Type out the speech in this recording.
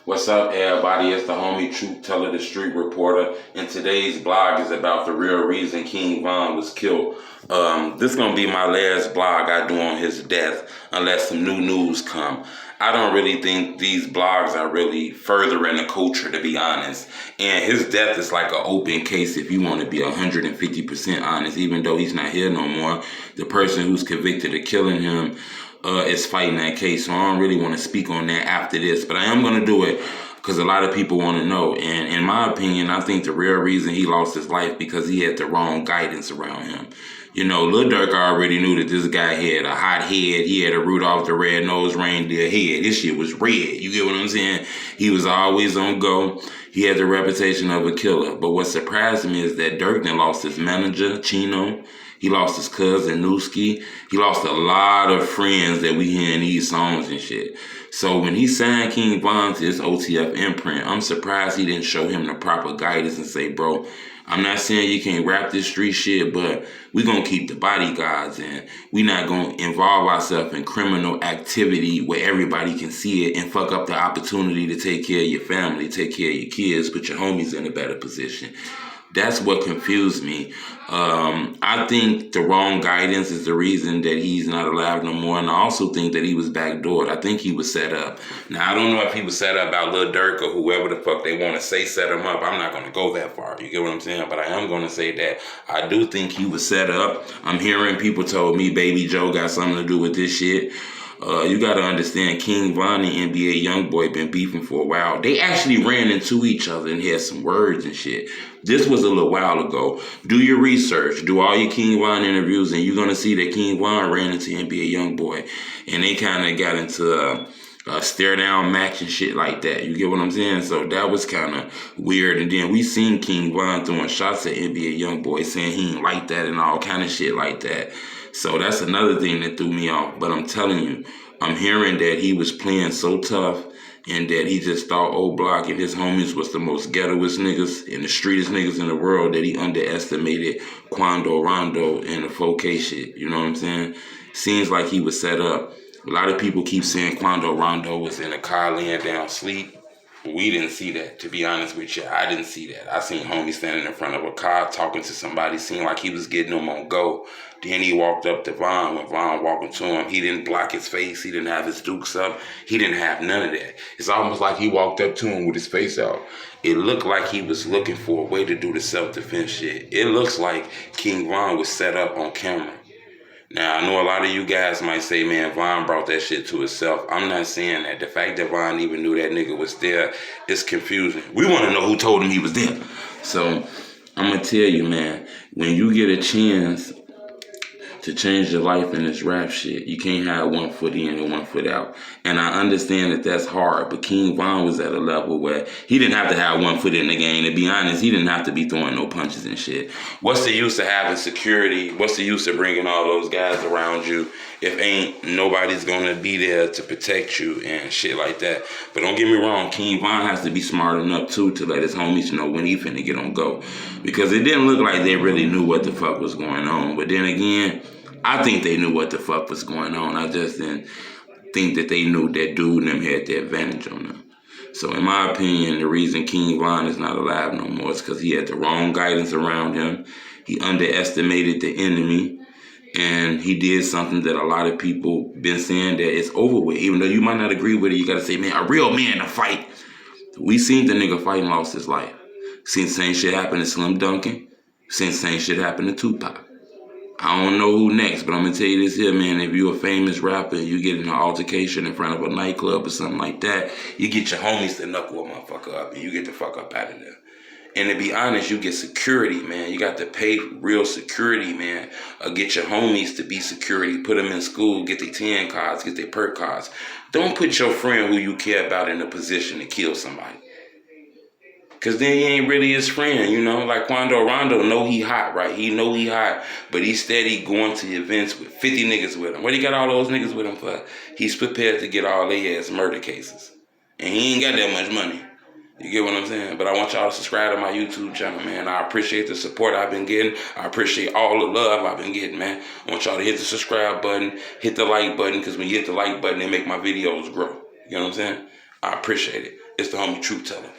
What's up, everybody? It's the homie Truth Teller, the street reporter, and today's blog is about the real reason King Von was killed. This gonna be my last blog I do on his death, unless some new news come. I don't really think these blogs are really furthering the culture, to be honest. And his death is like an open case if you want to be 150% honest, even though he's not here no more. The person who's convicted of killing him is fighting that case. So I don't really want to speak on that after this, but I am going to do it because a lot of people want to know. And in my opinion, I think the real reason he lost his life because he had the wrong guidance around him. You know, Lil Durk already knew that this guy had a hot head. He had a Rudolph the Red-Nosed Reindeer head. This shit was red. You get what I'm saying? He was always on go. He had the reputation of a killer. But what surprised me is that Durk then lost his manager, Chino. He lost his cousin, Newski. He lost a lot of friends that we hear in these songs and shit. So when he signed King Von to his OTF imprint, I'm surprised he didn't show him the proper guidance and say, bro, I'm not saying you can't rap this street shit, but we're going to keep the bodyguards in. We're not going to involve ourselves in criminal activity where everybody can see it and fuck up the opportunity to take care of your family, take care of your kids, put your homies in a better position. That's what confused me. I think the wrong guidance is the reason that he's not alive no more. And I also think that he was backdoored. I think he was set up. Now, I don't know if he was set up by Lil Durk or whoever the fuck they want to say set him up. I'm not going to go that far. You get what I'm saying? But I am going to say that I do think he was set up. I'm hearing people told me Baby Joe got something to do with this shit. You got to understand, King Von and NBA Youngboy been beefing for a while. They actually ran into each other and had some words and shit. This was a little while ago. Do your research. Do all your King Von interviews, and you're going to see that King Von ran into NBA Youngboy. And they kind of got into a stare-down match and shit like that. You get what I'm saying? So that was kind of weird. And then we seen King Von throwing shots at NBA Youngboy, saying he ain't like that and all kind of shit like that. So that's another thing that threw me off. But I'm telling you, I'm hearing that he was playing so tough and that he just thought old Block and his homies was the most ghettoest niggas and the streetest niggas in the world, that he underestimated Cuandoondo and the 4K shit. You know what I'm saying? Seems like he was set up. A lot of people keep saying Cuandoondo was in a car laying down asleep. We didn't see that, to be honest with you. I didn't see that. I seen homie standing in front of a car talking to somebody, seemed like he was getting them on go. Then he walked up to Von. When Von walked to him, he didn't block his face. He didn't have his dukes up. He didn't have none of that. It's almost like he walked up to him with his face out. It looked like he was looking for a way to do the self-defense shit. It looks like King Von was set up on camera. Now, I know a lot of you guys might say, man, Von brought that shit to himself. I'm not saying that. The fact that Von even knew that nigga was there is confusing. We want to know who told him he was there. So, I'm going to tell you, man, when you get a chance to change your life in this rap shit, you can't have 1 foot in and 1 foot out. And I understand that that's hard, but King Von was at a level where he didn't have to have 1 foot in the game. To be honest, he didn't have to be throwing no punches and shit. What's the use of having security? What's the use of bringing all those guys around you if ain't nobody's gonna be there to protect you and shit like that? But don't get me wrong, King Von has to be smart enough too to let his homies know when he finna get on go. Because it didn't look like they really knew what the fuck was going on. But then again, I think they knew what the fuck was going on. I just didn't think that they knew that dude and them had the advantage on them. So in my opinion, the reason King Von is not alive no more is because he had the wrong guidance around him. He underestimated the enemy. And he did something that a lot of people been saying that it's over with. Even though you might not agree with it, you got to say, man, a real man to fight. We seen the nigga fight and lost his life. Seen the same shit happen to Slim Duncan. Seen the same shit happen to Tupac. I don't know who next, but I'm going to tell you this here, man. If you're a famous rapper and you get in an altercation in front of a nightclub or something like that, you get your homies to knuckle a motherfucker up and you get the fuck up out of there. And to be honest, you get security, man. You got to pay real security, man. Get your homies to be security. Put them in school. Get their 10 cards. Get their perk cards. Don't put your friend who you care about in a position to kill somebody. Because then he ain't really his friend, you know? Like Cuandoondo know he hot, right? He know he hot, but he steady going to events with 50 niggas with him. What he got all those niggas with him for? He's prepared to get all their ass murder cases. And he ain't got that much money. You get what I'm saying? But I want y'all to subscribe to my YouTube channel, man. I appreciate the support I've been getting. I appreciate all the love I've been getting, man. I want y'all to hit the subscribe button, hit the like button, because when you hit the like button, it make my videos grow. You know what I'm saying? I appreciate it. It's the homie Truth Teller.